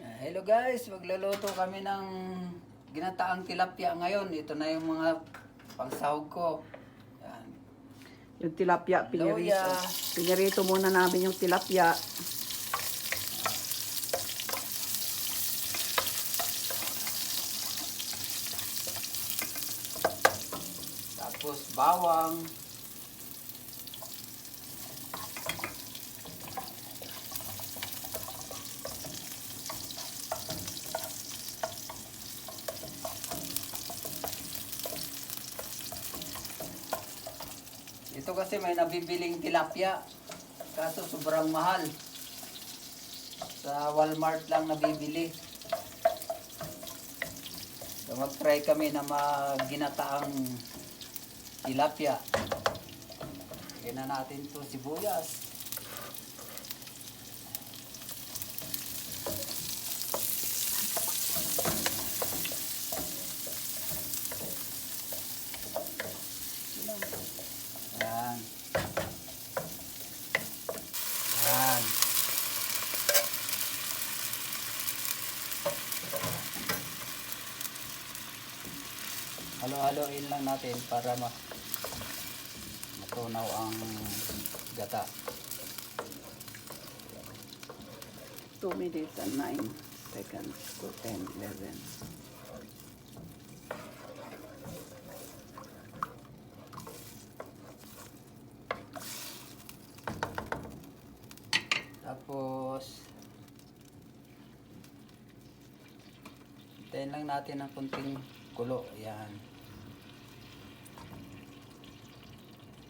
Hello guys, magluluto kami ng ginataang tilapia ngayon. Ito na yung mga pangsahog ko. Yan. Yung tilapia, pinirito. Luya. Pinirito muna namin yung tilapia. Tapos bawang. Ito kasi may nabibiling tilapia. Kaso sobrang mahal. Sa Walmart lang nabibili. So mag-try kami na maginataang tilapia. Lagyan na natin ito sibuyas. Yan. Yan. Halo-haloin lang natin para matunaw ang gata. 2 minutes and 9 seconds to 10, 11. Tapos hintayin lang natin ng kunting kulo. Yan.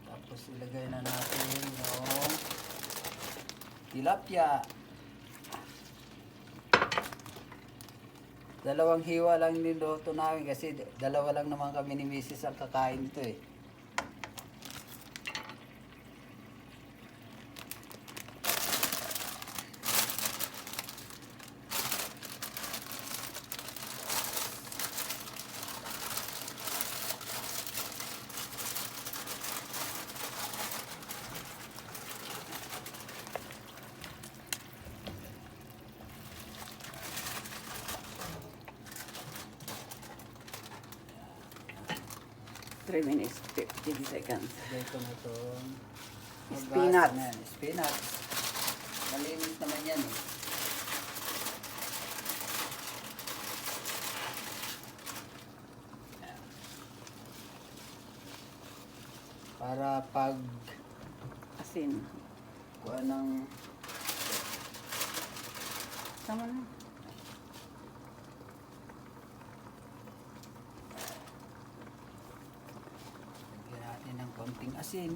Tapos ilagay na natin yung tilapia. Dalawang hiwa lang niluto namin kasi dalawa lang naman kami ni Mrs. ang kakain ito eh. Three minutes, 15 seconds. Lagay ko na itong Spinach. Spinach. Malinis naman yan eh. Ayan. Para pag Asin. kuha ng Tama na. lagyan natin ng konting asin.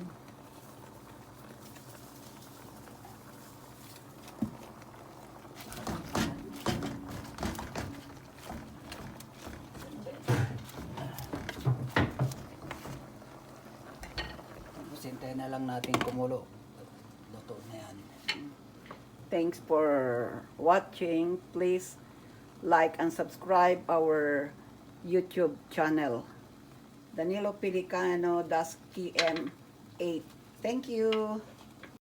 Tapos hintayin na lang natin kumulo. Luto na yan. Thanks for watching. Please like and subscribe our YouTube channel. Danilo Pelicano, Das KM8. Thank you.